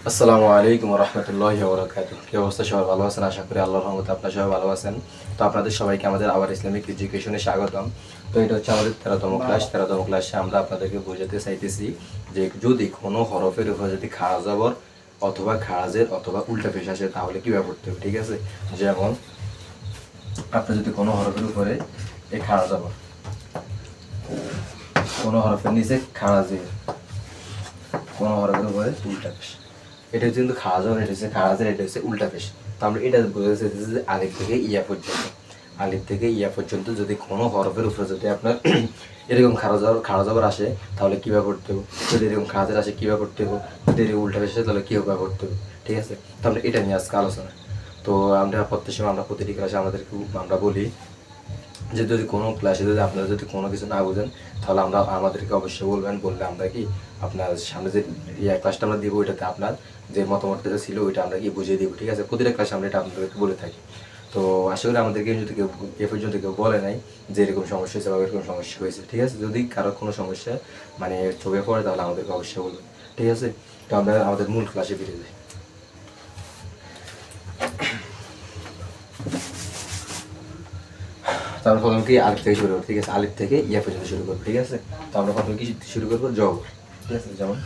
আসসালামু আলাইকুম রহমতুল্লাহি ওয়া বারাকাতুহু। কি অবস্থা, সবাই ভালো আছেন? আশা করি আল্লাহর রহমতে আপনারা সবাই ভালো আছেন। তো আপনাদের সবাইকে আমাদের আবার ইসলামিক এডুকেশনে স্বাগতম। তো এটা হচ্ছে আমাদের 13তম ক্লাস। 13তম ক্লাসে আমরা আপনাদেরকে বোঝাতে চাইতেছি যে যদি কোনো হরফের উপর যদি খাড়া জবর অথবা খাড়াজের অথবা উল্টা পেশ আসে তাহলে কীভাবে পড়তে হবে, ঠিক আছে? যেমন আপনি যদি কোনো হরফের উপরে এই খাড়া জবর, কোনো হরফের নিচে খাড়াজের, কোনো হরফের উপরে উল্টা পেশ, এটা হচ্ছে কিন্তু খাওয়া এটা হচ্ছে খাওয়াজের, এটা হচ্ছে উল্টা পেশ। তো আমরা এটা বোঝাতে চাইতেছি যে আলিফ থেকে ইয়া পর্যন্ত, আলিফ থেকে ইয়া পর্যন্ত যদি কোনো হরফের উপরে যদি আপনার এরকম খাড়া জবর আসে তাহলে কীভাবে করতে হবে, যদি এরকম খাওয়াজের আসে কীভাবে করতে হবে, যদি এরকম উল্টা পেশ আসে তাহলে কীভাবে করতে হবে, ঠিক আছে? তো আমরা এটা নিয়ে আজকে আলোচনা। তো আমরা প্রত্যেক সময় আমরা প্রতিটি ক্লাসে আমাদেরকে আমরা বলি যে যদি কোনো ক্লাসে যদি আপনারা যদি কোনো কিছু না বুঝেন তাহলে আমাদেরকে অবশ্যই বলবেন, বললে আমরা কি আপনার সামনে যে ক্লাসটা আমরা দিব ওইটাতে আপনার যে মতামতটা ছিল ওইটা আমরা কি বুঝিয়ে দিব, ঠিক আছে? প্রতিটা ক্লাসে আমরা এটা আপনাদেরকে বলে থাকি। তো আশা করি আমাদেরকে যদি কেউ এ পর্যন্ত কেউ বলে নাই যে এরকম সমস্যা হয়েছে বা এরকম সমস্যা হয়েছে, ঠিক আছে? যদি কারো কোনো সমস্যা মানে চোখে পড়ে তাহলে আমাদেরকে অবশ্যই বলবেন, ঠিক আছে? তো আমরা আমাদের মূল ক্লাসে ফিরে যাই। তো আমরা প্রথম কি আলিফ থেকে শুরু করবো, ঠিক আছে? আলিফ থেকে ইয়া পর্যন্ত শুরু করবো, ঠিক আছে? তো আমরা প্রথমে কি শুরু করবো? জব, ঠিক আছে? যেমন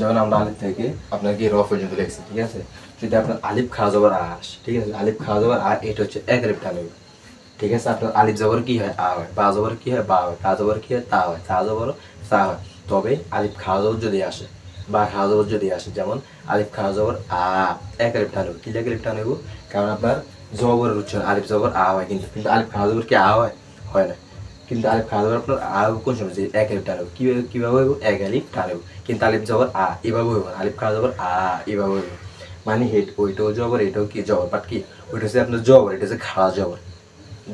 যেমন আমরা আলিফ থেকে আপনার কি র পর্যন্ত লিখছি, ঠিক আছে? যদি আপনার আলিফ খাওয়া যাবার আস, ঠিক আছে? আলিফ খাওয়া যাবার আর এটা হচ্ছে এক আলিফ টান, ঠিক আছে? আপনার আলিফ জবর কি হয়? আ হয়। বা জবর কি হয়? বা হয়। তা জবর কি হয়? তা হয়। তা জবর সা হয়। তবে আলিফ খাওয়া জবর যদি আসে বা খাওয়া জবর যদি আসে, যেমন আলিফ খাওয়া জবর আ, এক আলিফ টান, কি এক আলিফ টান? কারণ আপনার জবরের উচ্চারণ আলিফ জবর আ হয়, কিন্তু কিন্তু আলিফ খাওয়া জবর কি আ হয়? হয় না। কিন্তু আলিফ খাওয়া জবর আপনার আ কোন সময় যে এক আলিফ টান, কিভাবে হইব? এক আলিফ টান। কিন্তু আলিফ জবর আ এভাবে হইব না, আলিফ খাওয়া জবর আ এভাবে হইব। মানে হেড ওইটাও জবর এটাও কি জবর, বাট কি ওইটা হচ্ছে আপনার জবর, এটা হচ্ছে খাওয়া জবর।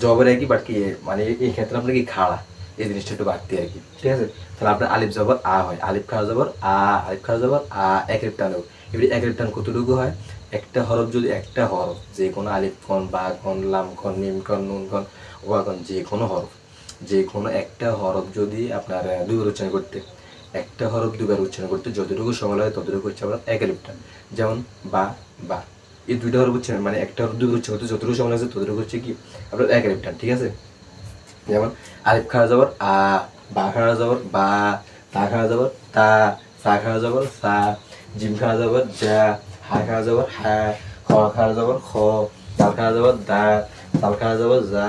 জবর একই, বাট কি মানে এই ক্ষেত্রে আপনার কি খাড়া, এই জিনিসটা একটু বাড়তি আর কি, ঠিক আছে? তাহলে আপনার আলিফ জবর আ হয়, আলিফ খাওয়া জবর আ, আলিফ খাওয়া জবর আ, এক আলিফ টান। এবারে এক আলিফ টান কতটুকু হয়? একটা হরফ যদি একটা হরফ যে কোনো আলিফ কন বা কন লাম কন মিম কন নুন কন ওয়া কন যে কোনো হরফ, যে কোনো একটা হরফ যদি আপনার দুইবার উচ্চারণ করতে, একটা হরফ দুইবার উচ্চারণ করতে যতটুকু সময় লাগে ততটুকু হচ্ছে আপনার এক আলিফ টান। যেমন বা, বা এই দুইটা হরফ উচ্চারণ মানে একটা হরফ দুইবার উচ্চারণ করতে যতটুকু সময় লাগছে ততটুকু হচ্ছে কি আপনার এক আলিফ টান, ঠিক আছে? যেমন আলিফ খাওয়া যাবার আ, বা খাওয়া যাবার বা, তা খাওয়া যাবার তা, সা খাওয়া যাবার সা, জিম খাওয়া যাবার যা, হা খাওয়া যাবার হা, খ খাওয়া যাবার খ, দাল খাওয়া যাবার দা, তাল খাওয়া যাবার যা,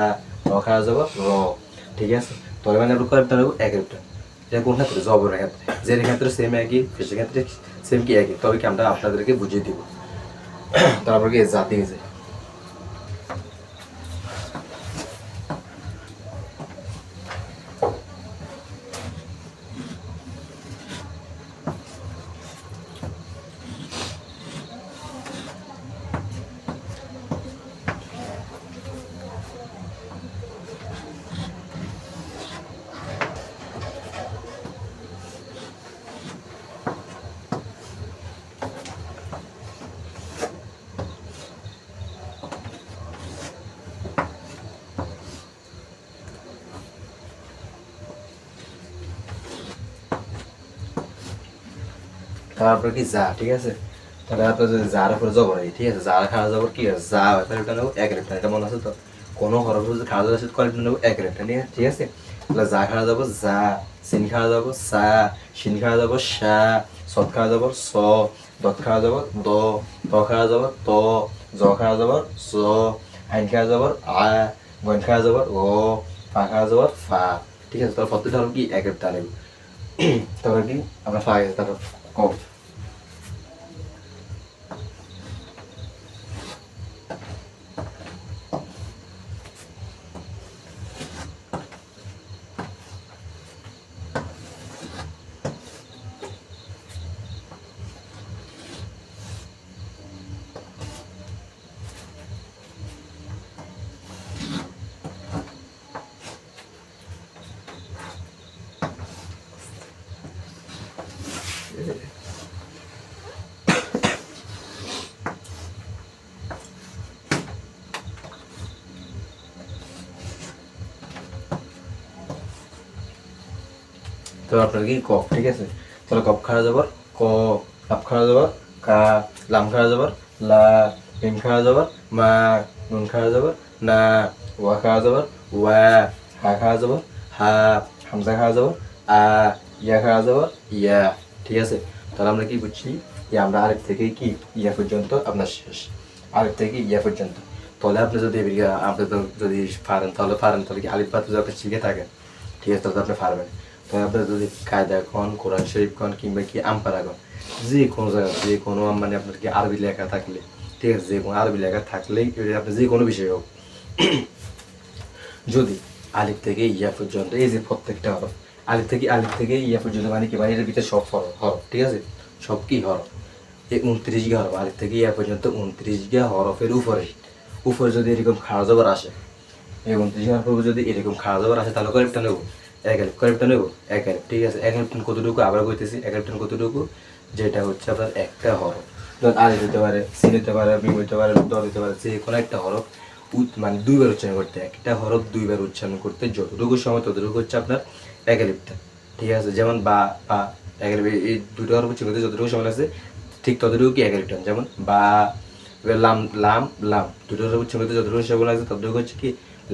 র খাওয়া যাবার র, ঠিক আছে? তবে মানে আপনার কয়েকটা নেব এক একটা, এটা কোন ক্ষেত্রে? জবরের ক্ষেত্রে। যে ক্ষেত্রে সেম একই, সে ক্ষেত্রে সেম কি একই, তবে কি আমরা আপনাদেরকে বুঝিয়ে দিব। তারপর কি জাতি গেছে। তারপরে কি যা, ঠিক আছে? তাহলে আপনার যদি যার উপরে জবর হয়, ঠিক আছে? যার খাওয়া জবর কি হয়? যা হয়, তাহলে এটা নেবো এক রেফটা, এটা মনে আছে তো? কোনো হরফ যদি খাওয়া যাবে সেটা কোয়ালিটি নেবো এক রেফটা নিয়ে, ঠিক আছে? তাহলে যা খাওয়া যাবো যা, সিন খাওয়া যাবো সা, শিন খাওয়া যাবো সা, সদ খাওয়া যাবো স, দত খাওয়া যাবো দ, ত খাওয়া যাবো ত, জ খাওয়া যাবো জ, আইন খাওয়া যাবো আ, গইন খাওয়া যাবো ও, ফা খাওয়া যাবো ফা, ঠিক আছে? তাহলে প্রত্যেকটা হরফ কি এক রেফটা নেব। তারপরে কি আমরা ফা গেছে, তারপর কফ। তো আপনার কি কফ, ঠিক আছে? তাহলে কফ খাওয়া যাবার ক, কাপ খাওয়া যাবার কা, লাম খাওয়া যাবার লা, মিম খাওয়া যাবার মা, নুন খাওয়া যাবার না, ওয়া খাওয়া যাবার ওয়া, হা খাওয়া যাবার হা, হামজা খাওয়া যাবার আ, ইয়া খাওয়া যাবার ইয়া, ঠিক আছে? তাহলে আমরা কি বুঝছি যে আমরা আরেক থেকে কি ইয়া পর্যন্ত আপনার শেষ, আরেক থেকে ইয়া পর্যন্ত। তাহলে আপনি যদি আপনি তো যদি পারেন তাহলে কি আলিফ বাতে যদি আপনি শিখে থাকেন, ঠিক আছে, তাহলে আপনি পারবেন। তবে আপনার যদি কায়দা কন, কোরআন শরীফ কন, কিংবা কি আমপারা কন, যে কোনো জায়গায় যে কোনো মানে আপনার কি আরবি লেখা থাকলে, ঠিক আছে, যে কোনো আরবি লেখা থাকলেই আপনি যে কোনো বিষয় হোক, যদি আলিফ থেকে ইয়া পর্যন্ত এই যে প্রত্যেকটা হরফ, আলিফ থেকে ইয়া পর্যন্ত মানে কি মানে এর ভিতরে সব হরফ, ঠিক আছে, সব কি হরফ, এই 29 গা হরফ, আলিফ থেকে ইয়া পর্যন্ত 29 গা হরফের উপরে যদি এরকম খাওয়া যাবার আসে, এই 29 হরফের উপর যদি এরকম খাওয়া যাবার আসে, তাহলে কয়েকটা নেবো এক আলিফ, কয়েকটা নেবো এক আলিফ, ঠিক আছে। এক আলিফ কতটুকু আবার কইতেছি, এক আলিফ কতটুকু, যেটা হচ্ছে আপনার একটা হরফ, ধরুন আলিফ হতে পারে, সিন হতে পারে, মিম হতে পারে, দ হতে পারে, যে কোনো একটা হরফ মানে দুইবার উচ্চারণ করতে, একটা হরফ দুইবার উচ্চারণ করতে যতটুকু সময় ততটুকু হচ্ছে আপনার এক আলিফটা, ঠিক আছে। যেমন বা বা এক আলিফ, এই দুটো হরফ উচ্চারণ করতে যতটুকু সময় লাগছে ঠিক ততটুকু কি এক আলিফটা, যেমন বা, এবার লাম লাম লাম, দুটো হরফ উচ্চারণ করতে যতটুকু সময় লাগছে ততটুকু হচ্ছে কি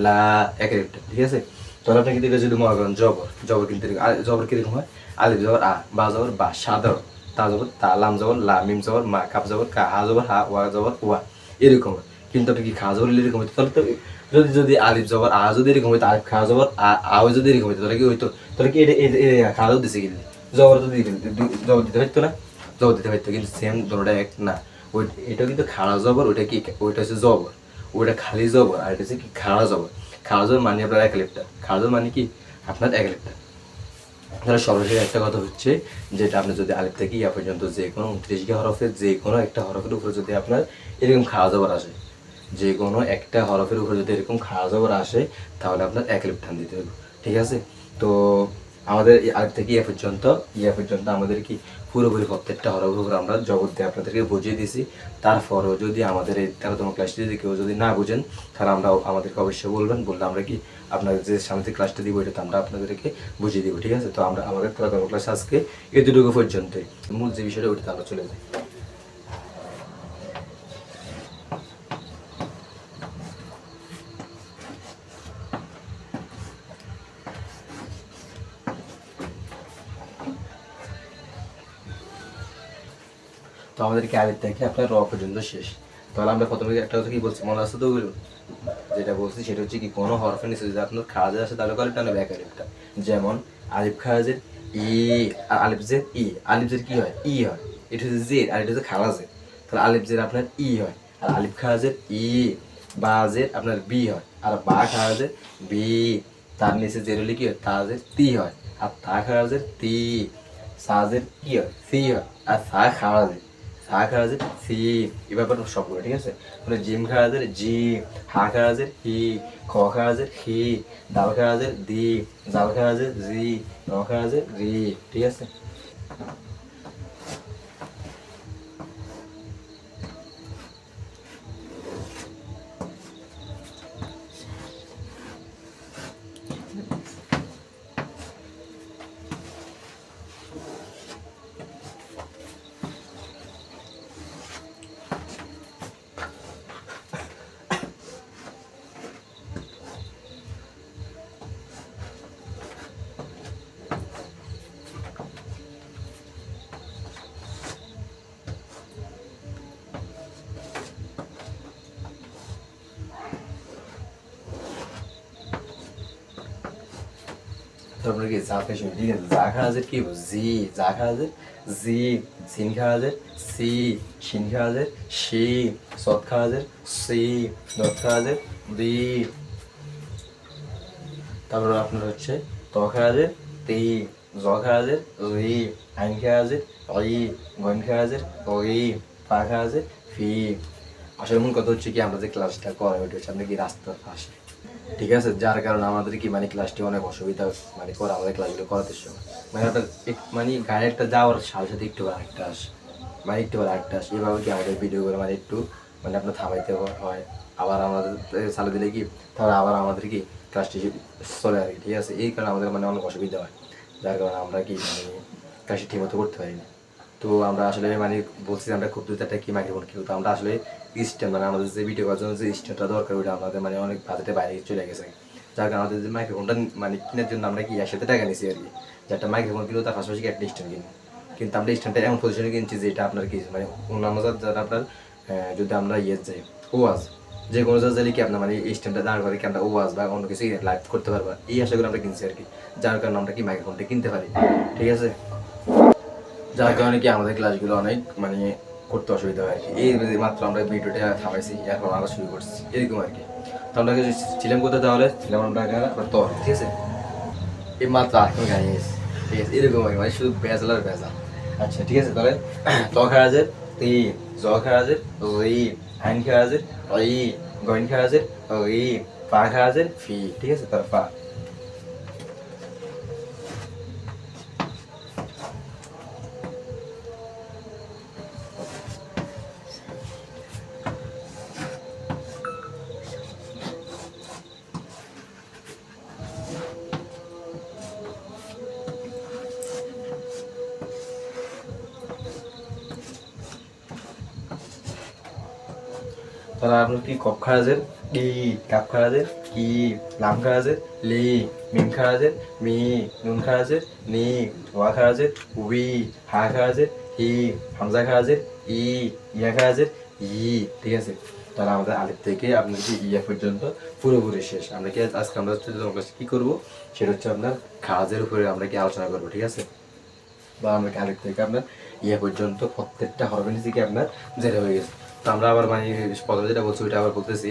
লা, এক আলিফটা, ঠিক আছে। তাহলে আপনি কিন্তু যদি মনে করেন জবর কিন্তু জবর কিরকম হয়, আলিফ জবর আ, বা জবর বা, সাধারণ তা জবর তা, লাম জবর লা, মিম জবর মা, কাপ জবর কা, হা জবর হা, ওয়া জবর ওয়া, এরকম হয়। কিন্তু আপনি কি খাওয়া জবর এরকম হইতো, তাহলে তো যদি যদি আলিফ জবর আ যদি এরকম হইতো, আলিফ খাওয়া জবর আও যদি এরকম হইতো, তাহলে কি হইতো, তাহলে কি এটা খাওয়া জবর দিছে কিন্তু জবর তো জবর দিতে হইতো না, জবর দিতে হইতো, কিন্তু সেম দুটোটা এক না। ওই এটা কিন্তু খাড়া জবর, ওইটা কি, ওইটা হচ্ছে জবর, ওইটা খালি জবর, আর এটা হচ্ছে কি খাড়া জবর। খাড়া জবর মানে আপনার এক লিপটা, খাড়া জবর মানে কি আপনার এক লিপটা। তাহলে সর্বশেষ একটা কথা হচ্ছে, যেটা আপনি যদি আলিফ থেকে ইয়া পর্যন্ত যে কোনো 29 টা হরফের যে কোনো একটা হরফের উপরে যদি আপনার এরকম খাওয়া জবর আসে, যে কোনো একটা হরফের উপরে যদি এরকম খাওয়া জবর আসে, তাহলে আপনার এক লিপ টান দিতে হবে, ঠিক আছে। তো আমাদের আলিফ থেকে ইয়া পর্যন্ত আমাদের কি পুরোপুরি প্রত্যেকটা হরফের উপর আমরা জগৎ দিয়ে আপনাদেরকে বুঝিয়ে দিয়েছি। তারপরেও যদি আমাদের এই 13তম ক্লাসটি যদি কেউ যদি না বুঝেন, তাহলে আমরা আমাদেরকে অবশ্যই বলবেন, বললে আমরা কি আপনাদের যে সামনে ক্লাসটা দিব এটা আমরা আপনাদেরকে বুঝিয়ে দিব, ঠিক আছে। তো আমরা আমাদের 13তম ক্লাস আজকে এতটুকু পর্যন্তই, মূল যে বিষয়টা ওইটাতে আমরা চলে যাই। তো আমাদেরকে আলিফ থেকে আপনার র পর্যন্ত শেষ। তাহলে আমরা প্রথমে একটা কথা কি বলছি মনে আছে তো, ওগুলো যেটা বলছি সেটা হচ্ছে কি কোনো হরফের নিচে যদি আপনার খারাজে আসে তাহলে আলিফটা নেবে এক আলিফটা। যেমন আলিফ খারাজের ই, আর আলিফ জের ই, আলিফ জের কি হয় ই হয়, এটা হচ্ছে জের আর এটা হচ্ছে খারাজের, তাহলে আলিফ জের আপনার ই হয়, আর আলিফ খারাজের ই, বা জের আপনার বি হয়, আর বা খারাজের বি, তার নিচে জের হলে কি হয় তাজের তি হয়, আর তা খারাজের তি, সাজের কি হয় সি হয়, আর সা খারাজের সি, এই ব্যাপারটা সবগুলো, ঠিক আছে। মানে জিম খারাজের জি, হা খারাজের হি, খ খারাজের হি, দাল খারাজের দি, জাল খারাজের জি, র খারাজের রি, ঠিক আছে। তারপরে কি যা পেশ, ঠিক আছে, যা খারাজের কি জি, যা খারাজের জি, সিন খারাজের সি, শিন খারাজের শি, সৎ খারাজের সি, দত খারাজের দি, তারপর আপনার হচ্ছে ত খারাজের তি, জ খারাজের রি, আইন খারাজের অই, গন খারাজের ওই, পা খারাজের ফি। আসলে মূল কথা হচ্ছে কি আমরা যে ক্লাসটা করাই ওইটা হচ্ছে আপনি কি রাস্তার পাশে, ঠিক আছে, যার কারণে আমাদের কি মানে ক্লাসটি অনেক অসুবিধা মানে করে আমাদের ক্লাসগুলো করাতে সময় মানে আপনার মানে গাড়ি একটা যাওয়ার সাথে সাথে একটু আরেকটা আসে, মানে একটু আরেকটা আসে, এভাবে কি আমাদের ভিডিওগুলো মানে একটু মানে আপনার থামাইতে হয়, আবার আমাদের চালু দিলে কি তাহলে আবার আমাদের কি ক্লাসটি চলে আর কি, ঠিক আছে। এই কারণে আমাদের মানে অনেক অসুবিধা হয়, যার কারণে আমরা কি মানে কাজটা ঠিক মতো করতে পারি না। তো আমরা আসলে মানে বলছি আমরা খুব দ্রুত একটা কি মাইক্রোফোন কিনবো, তো আমরা আসলে স্ট্যান্ড মানে আমাদের যে ভিডিও করার জন্য যে স্ট্যান্ডটা দরকার ওইটা আমাদের মানে অনেক বাজেটের বাইরে চলে গেছে। যার কারণে আমাদের যে মাইক্রোফোনটা মানে কেনার জন্য আমরা কি একসাথে টাকা নিয়েছি আর কি, যে একটা মাইক্রোফোন কিনবো তার পাশাপাশি একটা স্ট্যান্ড কিনবো। কিন্তু আমরা স্ট্যান্ডটা এমন পজিশনে কিনছি যে এটা আপনার কি মানে অন্যান্য যারা আপনার যদি আমরা ইয়ে যাই ওয়াজ যে কোনো জায়গায় কি আপনার মানে এই স্ট্যান্ডটা দাঁড় করে কি আমরা ওয়াজ বা অন্য কিছু লাইভ করতে পারবো, এই আশা করে আমরা কিনছি আর কি। যার কারণে আমরা কি মাইক্রোফোনটা কিনতে পারি, ঠিক আছে। যার কারণে কি আমাদের ক্লাসগুলো অনেক মানে করতে অসুবিধা হয় আর কি। এই মাত্র আমরা ভিডিওটা থামাইছি, এখন আমরা শুরু করছি এরকম আর কি। তো আমরা ছিলাম কোথায়, তাহলে ছিলাম আমরা তোর, ঠিক আছে। এই মাত্র এখন গাড়ি এসে, ঠিক আছে, এরকম আর কি, মানে শুধু ভেজাল আর ভেজাল। আচ্ছা ঠিক আছে, তাহলে ত খারাজের তি, জ খারাজের ই, আইন খারাজের ই, গইন খারাজের ই, পা খারাজের ফি, ঠিক আছে, তার পা। তাহলে আপনার কি কপ খারাজের ই, কাপ খারাজের কি, লাম খারাজের লি, মিম খারাজের মি, নুন খারাজের নি, ওয়া খারাজের উই, হা খারাজের হি, হামজা খারাজের ই, ইয়া খারাজের ই, ঠিক আছে। তাহলে আমাদের আলিফ থেকে আপনার কি ইয়া পর্যন্ত পুরোপুরি শেষ। আমরা কি আজকে আমরা হচ্ছে তোমার কাছে কি করবো, সেটা হচ্ছে আপনার খারাজের উপরে আমরা কি আলোচনা করবো, ঠিক আছে। বা আমরা কি আলিফ থেকে আপনার ইয়া পর্যন্ত প্রত্যেকটা হরফের নিচে কি আপনার জেরে হয়ে গেছে। তো আমরা আবার মানে প্রথমে যেটা বলছি ওইটা আবার বলতেছি,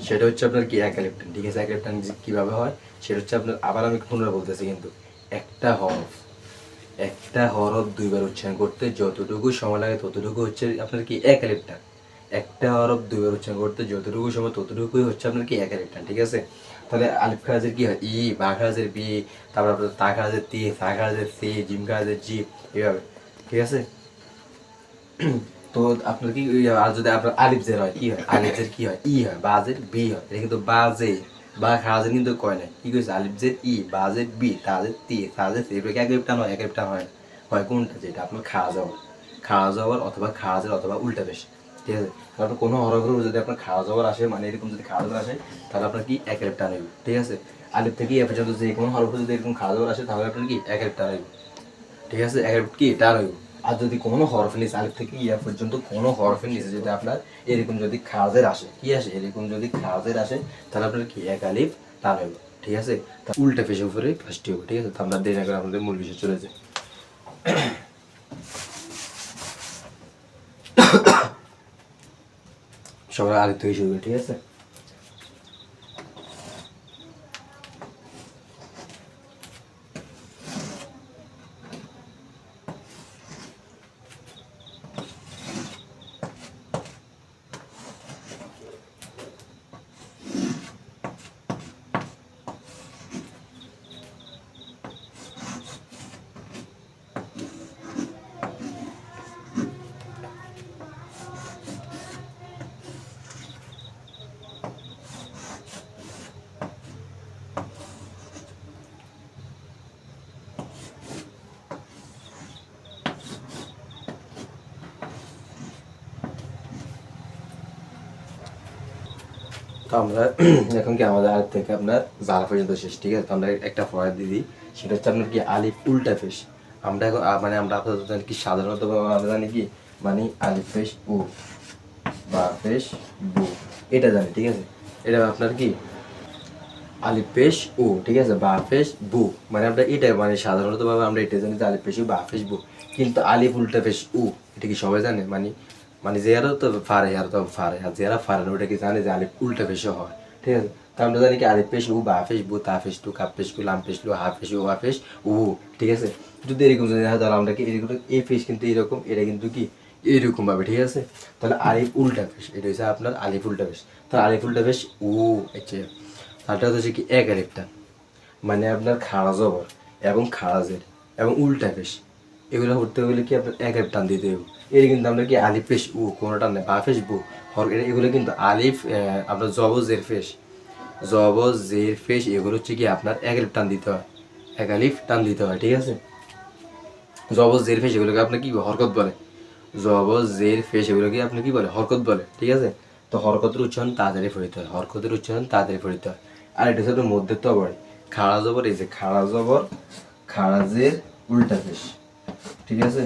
সেটা হচ্ছে আপনার কি এক লেফটেন, ঠিক আছে। এক লেফটেন কীভাবে হয় সেটা হচ্ছে আপনার, আবার আমি পুনরায় বলতেছি কিন্তু, একটা হরফ দুইবার উচ্চারণ করতে যতটুকু সময় লাগে ততটুকু হচ্ছে আপনার কি এক লেফটেন। একটা হরফ দুইবার উচ্চারণ করতে যতটুকু সময় ততটুকুই হচ্ছে আপনার কি এক লেফটেন, ঠিক আছে। তাহলে আলিফ খারাজের কি হয় ই, বা খারাজের বি, তারপর আপনার তা খারাজের তি, সা খারাজের সি, জিম খারাজের জি, এভাবে, ঠিক আছে। তো আপনার কি আর যদি আপনার আলিফ জের হয় কি হয়, আলিফ জের কি হয় ই হয়, বাজের বি হয়। এটা কিন্তু বাজে বা খাজের কিন্তু কয় নাই, কি কইছে আলিফ জের ই, বাজের বি, তাজের তি, তাজের সি, এগুলো এক টান হয়, এক টান হয় হয় কোনটা, যেটা আপনার খাওয়া যাওয়ার অথবা খাওয়াজের অথবা উল্টা পেশ, ঠিক আছে। তারপর কোনো হরফের যদি আপনার খাওয়া যাওয়ার আসে, মানে এরকম যদি খাওয়া যাওয়ার আসে তাহলে আপনার কি এক টান হইব, ঠিক আছে। আলিফ থেকে ইয়া পর্যন্ত যে কোনো হরফে যদি এরকম খাওয়া যাওয়ার আসে তাহলে আপনার কি এক টান হইব, ঠিক আছে, এক কি টান হইব। আর যদি কোনো হরফের নিচে আলিফ থেকে ইয়া পর্যন্ত কোনো হরফের নিচে যদি আপনার এরকম যদি খাজের আসে, কি আসে, এরকম যদি খাজের আসে তাহলে আপনার কি এক আলিফ টান হইব, ঠিক আছে। তা উল্টা পেশে উপরে ফার্স্টে হবে, ঠিক আছে। তো আমরা দেরি না করে আমাদের মূল বিষয় চলে যাই। সবার আলিফ থেকে শুরু করি, ঠিক আছে। তো আমরা এখন কি আমাদের আলিফ থেকে আপনার জালা পর্যন্ত শেষ, ঠিক আছে। তো আমরা একটা ফরওয়ার্ড দিয়ে দিই, সেটা হচ্ছে আপনার কি আলিফ উল্টা পেশ। আমরা এখন মানে আমরা আপাতত জানি কি, সাধারণত আমরা জানি কি মানে আলিফ পেশ উ, বা পেশ বু, এটা জানি, ঠিক আছে। এটা আপনার কি আলিফ পেশ উ, ঠিক আছে, বা পেশ বু, মানে আমরা এটা মানে সাধারণত ভাবে আমরা এটা জানি যে আলিফ পেশ উ বা পেশ বু। কিন্তু আলিফ উল্টা পেশ উ এটা কি সবাই জানে, মানে মানে যারা তো পারে আর তো পারে, আর যারা পারে না ওটা কি জানে যে আলিফ উল্টা পেশও হয়, ঠিক আছে। তো আমরা জানি কি আলিফ পেশ উ, বা পেশ বু, তা পেশ টু, কাপ পেশ কু, লাম পেশ লু, হা পেশ উ, ওয়া পেশ উ, ঠিক আছে। যদি এরকম যদি হয় তাহলে আমরা কি এরকম এই পেশ কিন্তু এরকম, এটা কিন্তু কি এইরকম ভাবে, ঠিক আছে। তাহলে আলিফ উল্টা পেশ, এটা হচ্ছে আপনার আলিফ উল্টা পেশ। তাহলে আলিফ উল্টা পেশ উ, আচ্ছা তারটা হচ্ছে কি এক আলিফটা, মানে আপনার খাড়া জবর এবং খাড়াজের এবং উল্টা পেশ, এগুলো করতে গেলে কি আপনার এক টান দিতে হবে। এর কিন্তু আমরা কি আলিফ পেশ উ কোনো টান নেই, বা পেশ বু হর, এগুলো কিন্তু আলিফ আপনার জবর জের পেশ, জবর জের পেশ, এগুলো হচ্ছে কি আপনার এক টান দিতে হয়, এক আলিফ টান দিতে হয়, ঠিক আছে। জবর জের ফেস এগুলোকে আপনি কি হরকত বলে, জবর জের ফেস এগুলোকে আপনি কি বলে, হরকত বলে, ঠিক আছে। তো হরকতের উচ্চারণ তাড়াতাড়ি পড়িতে হয়, হরকতের উচ্চারণ তাড়াতাড়ি পড়িতে হয়। আর এটা হচ্ছে মধ্যে তো বড় খাড়া জবর, এই যে খাড়া জবর, খাড়া জের উল্টা ফেস, ঠিক আছে,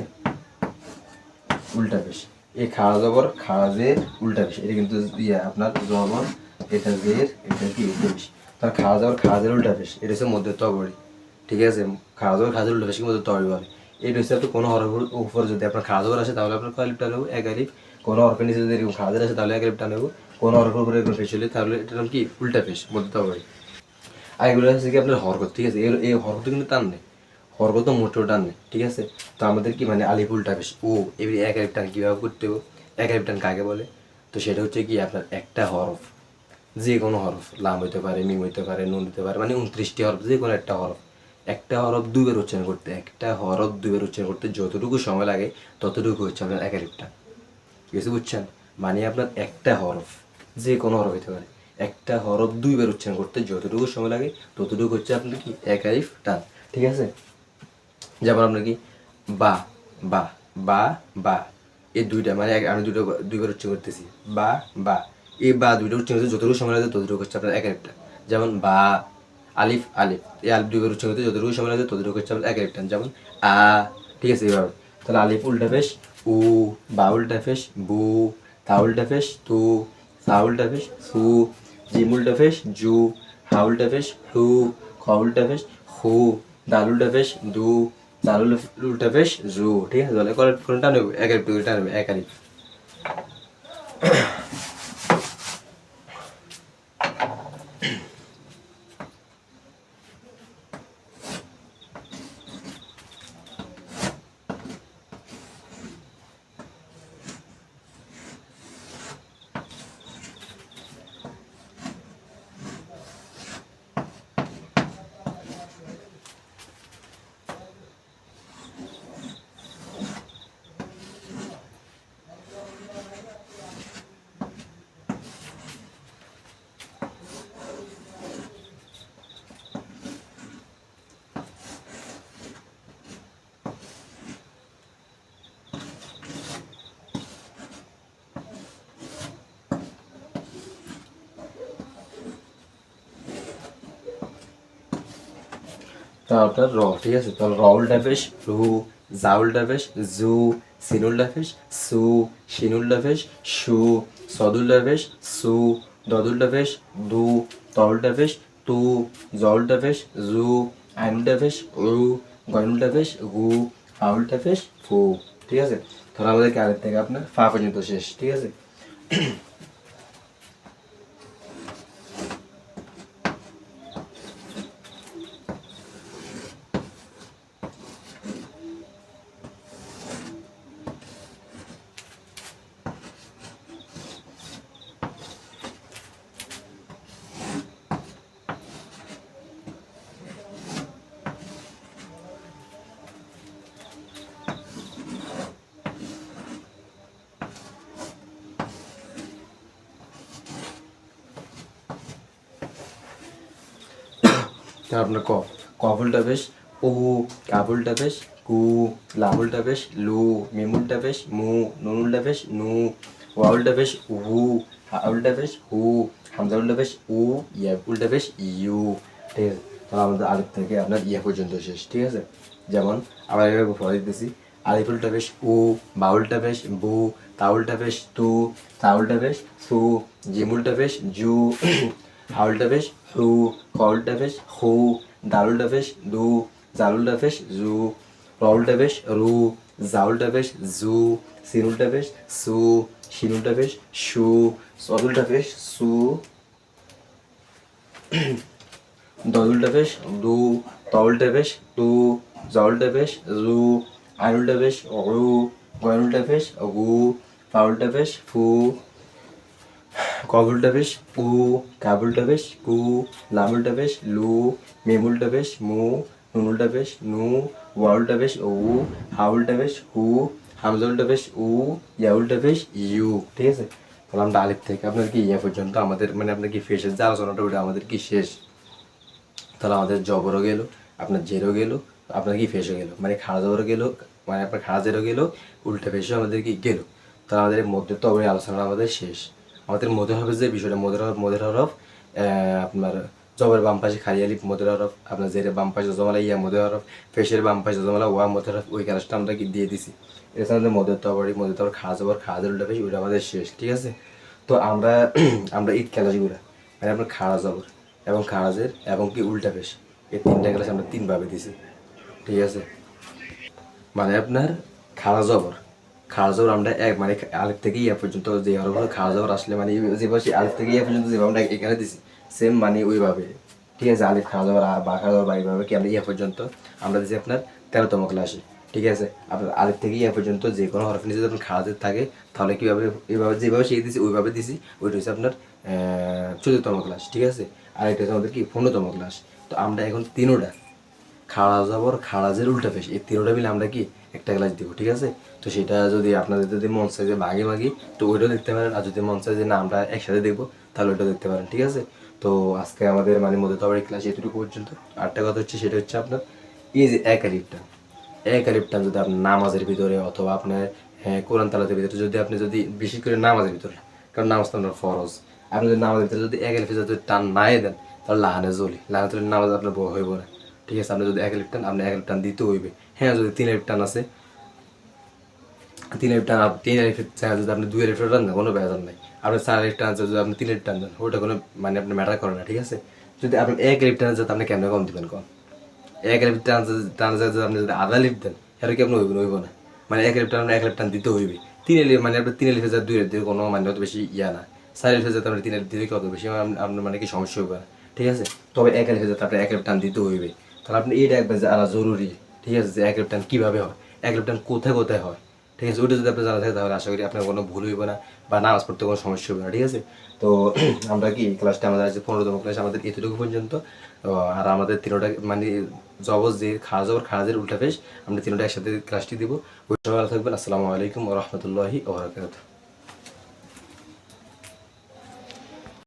উল্টা পেশ। এই খাড়া জবর খাড়া জের উল্টা পেশ, এটা কিন্তু আপনার জবর, এটা জের, এটা কি উল্টা পেশ। তার খাড়া জবর খাড়া জের উল্টা পেশ, এটা হচ্ছে মধ্যে তবড়ি, ঠিক আছে। খাড়া জবর খাড়া জের উল্টা পেশকে মধ্যে তবড়ি বলে। এটা হচ্ছে আপনি কোনো হরফের উপর যদি আপনার খাড়া জবর আসে তাহলে আপনার কয় লিপটা নেব, এক আলিফ। কোনো হরফের নিচে যদি এরকম খাড়া জের আসে তাহলে এক লিপটা নেব। কোনো হরফের উপরে এরকম পেশ হলে তাহলে এটার নাম কি উল্টা পেশ, মধ্যে তবড়ি। আর এগুলো হচ্ছে কি আপনার হরকত, ঠিক আছে। এই হরকত কিন্তু টান নেই, হরকত মোটেও টান নেই, ঠিক আছে। তো আমাদের কি মানে আলিফ উল্টা পেশ ও এবার এক আলিফ টান কীভাবে করতে হবে, এক আলিফ টান কাকে বলে, তো সেটা হচ্ছে কি আপনার একটা হরফ, যে কোনো হরফ, লাম হইতে পারে, মিম হইতে পারে, নুন হইতে পারে, মানে 29টি হরফ, যে কোনো একটা হরফ, একটা হরফ দুইবার উচ্চারণ করতে, একটা হরফ দুইবার উচ্চারণ করতে যতটুকু সময় লাগে ততটুকু হচ্ছে আপনার এক আলিফ টান, ঠিক আছে, বুঝছেন। মানে আপনার একটা হরফ, যে কোনো হরফ হইতে পারে, একটা হরফ দুইবার উচ্চারণ করতে যতটুকু সময় লাগে ততটুকু হচ্ছে আপনার কি এক আলিফ টান, ঠিক আছে। যেমন আপনার কি বা, বা, বা, বা, এই দুইটা মানে আমি দুইবার উচ্চারণ করতেছি, বা, বা, এই বা দুইটা উচ্চারণ করতে যতটুকু সময় লাগে ততটুকু হচ্ছে আপনার এক একটা। যেমন বা, আলিফ, আলিফ, এই আলিফ দুইবার উচ্চারণ করতে যতটুকু সময় লাগে ততটুকু হচ্ছে আপনার এক একটা। যেমন আ, ঠিক আছে, এইভাবে। তাহলে আলিফ উল্টা পেশ উ, বা উল্টা পেশ বু, তা উল্টা পেশ তু, সা উল্টা পেশ সু, জিম উল্টা পেশ জু, হা উল্টা পেশ হু, খ উল্টা পেশ হু, দাল উল্টা পেশ দু, জাল উল্টা পেশ জু, ঠিক আছে। তাহলে কোনটা নেব, এক আলিফ দুইটা নেবে, এক আলিফ। তারপর র, ঠিক আছে। তাহলে র উল্টা পেশ রু, জা উল্টা পেশ জু, সিন উল্টা পেশ সু, শিন উল্টা পেশ সু, সদ উল্টা পেশ সু, দদ উল্টা পেশ দু, ত উল্টা পেশ তু, জ উল্টা পেশ জু, আইন উল্টা পেশ উ, গয় উল্টা পেশ গু, ফা উল্টা পেশ ফু, ঠিক আছে। তাহলে আমাদের আগের থেকে আপনার ফা পর্যন্ত শেষ, ঠিক আছে। তারপর আপনার কফ উল্টা পেশ উ, কাফ উল্টা পেশ কু, লাম উল্টা পেশ লু, মিম উল্টা পেশ মু, নুন উল্টা পেশ নু, ওয়া উল্টা পেশ হু, হা উল্টা পেশ হু, হামজা উল্টা পেশ উ, ইয়া উল্টা পেশ ইউ, ঠিক আছে। তাহলে আমাদের আলিফ থেকে আপনার ইয়া পর্যন্ত শেষ, ঠিক আছে। যেমন আবার এভাবে পড়া দিতেছি, আলিফ উল্টা পেশ উ, বা উল্টা পেশ বু, তা উল্টা পেশ তু, তা উল্টা পেশ সু, জিম উল্টা পেশ জু, হা উল্টা পেশ হু, খ উল্টা পেশ হু, দাল উল্টা পেশ দু, জাল উল্টা পেশ জু, র উল্টা পেশ রু, জা উল্টা পেশ জু, সিন উল্টা পেশ সু, শিন উল্টা পেশ সু, সদ উল্টা পেশ সু, দল উল্টা পেশ দু, ত উল্টা পেশ তু, জ উল্টা পেশ জু, আইন উল্টা পেশ রু, গয় উল্টা পেশ গু, ফা উল্টা পেশ ফু, কফ উল্টা পেশ উ, কাফ উল্টা পেশ কু, লাম উল্টা পেশ লু, মিম উল্টা পেশ মু, নুন উল্টা পেশ নু, ওয়া উল্টা পেশ উ, হা উল্টা পেশ হু, হামজা উল্টা পেশ উ, ইয়া উল্টা পেশ ইউ, ঠিক আছে। তাহলে আমরা আলিফ থেকে আপনার কি ইয়া পর্যন্ত আমাদের মানে আপনার কি ফেসের যে আলোচনাটা ওটা আমাদের কি শেষ। তাহলে আমাদের জবরও গেল, আপনার জেরো গেল, আপনার কি ফেসও গেল, মানে খাড়া জবরও গেল, মানে আপনার খাড়া জেরো গেল, উল্টা ফেসও আমাদের কি গেল। তাহলে আমাদের মধ্যে তো অবশ্যই আলোচনা আমাদের শেষ। আমাদের মধ্যে হবে যে বিষয়টা মধ্যের হরফ আপনার জবরের বাম পাশে খালি আলিফ মধ্যের হরফ, আপনার জেরের বাম পাশে জমালা ইয়া মধ্যের হরফ, ফেসের বাম পাশে জমালা ওয়া মধ্যের হরফ, ওই কাজটা আমরা কি দিয়ে দিছি। এটা আমাদের মধ্যের তো খাওয়া জবর খাওয়া জবর উল্টা ফেস, ওইটা আমাদের শেষ, ঠিক আছে। তো আমরা আমরা ঈদ খেলাগুলো মানে আপনার খাড়া জবর এবং খারাজের এবং কি উল্টা পেশ, এই তিনটা ক্লাস আমরা তিনভাবে দিছি, ঠিক আছে। মানে আপনার খাড়া জবর আমরা এক মানে আলিফ থেকে ইয়া পর্যন্ত যে হরফগুলো খাড়া জবর আসলে মানে যেভাবে সেই আলিফ থেকে ইয়া পর্যন্ত যেভাবে আমরা এখানে দিছি সেম মানে ওইভাবে, ঠিক আছে। আলিফ খাড়া জবর বা খাড়া জবর বা এইভাবে কি আমরা ইয়া পর্যন্ত আমরা দিছি আপনার 13তম ক্লাসে, ঠিক আছে। আপনার আলিফ থেকে ইয়া পর্যন্ত যে কোনো হরফ নিচে যখন খাড়াজের থাকে তাহলে কীভাবে এইভাবে যেভাবে শিখে দিছি ওইভাবে দিছি, ওইটা হচ্ছে আপনার 14তম ক্লাস, ঠিক আছে। আর এটা হচ্ছে আমাদের কি 15তম ক্লাস। তো আমরা এখন তিনোটা খাড়া জবর খাড়াজের উল্টা পেশ এই তিনোটা মিলে আমরা কি একটা ক্লাস দিব, ঠিক আছে। তো সেটা যদি আপনাদের যদি মন চায় যে ভাগে ভাগে তো ওইটাও দেখতে পারেন, আর যদি মন চায় যে না আমরা একসাথে দেখবো তাহলে ওইটাও দেখতে পারেন, ঠিক আছে। তো আজকে আমাদের মানে মধ্যে তো আবার ক্লাস এতটুকু পর্যন্ত। আরেকটা কথা হচ্ছে সেটা হচ্ছে আপনার এই যে এক আলিফ টান যদি আপনার নামাজের ভিতরে অথবা আপনার কোরআন তালাতের ভিতরে যদি আপনি যদি বিশেষ করে নামাজের ভিতরে, কারণ নামাজ তো আপনার ফরজ, আপনি যদি নামাজের ভিতরে যদি এক আলিফে যদি টান নাই দেন তাহলে লাহানে জ্বলি, লাহানে তুলে নামাজ আপনার বউ হইব না, ঠিক আছে। আপনি যদি এক আলিফ টান আপনি এক আলিফ টান দিতে হইবে। হ্যাঁ যদি তিন আলিফ টান আছে, তিন আলিফের চায় যদি আপনি দুই আলিফের টান দেন কোনো বেজার নাই। আপনি চার আলিফ টান আছে যদি আপনি তিন আলিফ টান দেন ওটা কোনো মানে আপনি ম্যাটার করে না, ঠিক আছে। যদি আপনি এক আলিফ টান যাতে আপনি কেমন কম দিবেন কম, এক আলিফ টান যদি আপনি যদি আধা আলিফ দেন এটা কি আপনি হইব না, মানে এক আলিফ টান আপনি এক আলিফ টান দিতে হইবে। তিন আলিফ মানে আপনি তিন আলিফে যাতে দুই আলিফ দিয়ে কোনো মানে অত বেশি ইয়া না, চার আলিফে যাতে আপনি তিন আলিফ দিলে কত বেশি আপনার মানে কি সমস্যা হবে না, ঠিক আছে। তবে এক আলিফে যাতে আপনি এক আলিফ টান দিতে হইবে, তাহলে আপনি এইটা একবার জানা জরুরি, ঠিক আছে, যে এক আলিফ টান কীভাবে হয়, এক আলিফ টান কোথায় কোথায় হয়, ঠিক আছে। ওইটা যদি আপনি জানা থাকে তাহলে আশা করি আপনার কোনো ভুল হইবে না বা নামাজ পড়তে কোনো সমস্যা হবে না, ঠিক আছে। তো আমরা কি ক্লাসটা আমাদের আছে 15তম ক্লাস আমাদের এতটুকু পর্যন্ত। আর আমাদের তিনোটা মানে জবর জের খাড়া জবর খাড়াজের উল্টা পেশ আমরা তিনোটা একসাথে ক্লাসটি দিব। ওই সবাই ভালো থাকবেন। আসসালামু আলাইকুম ওয়া রাহমাতুল্লাহি ওয়া বারাকাতুহু।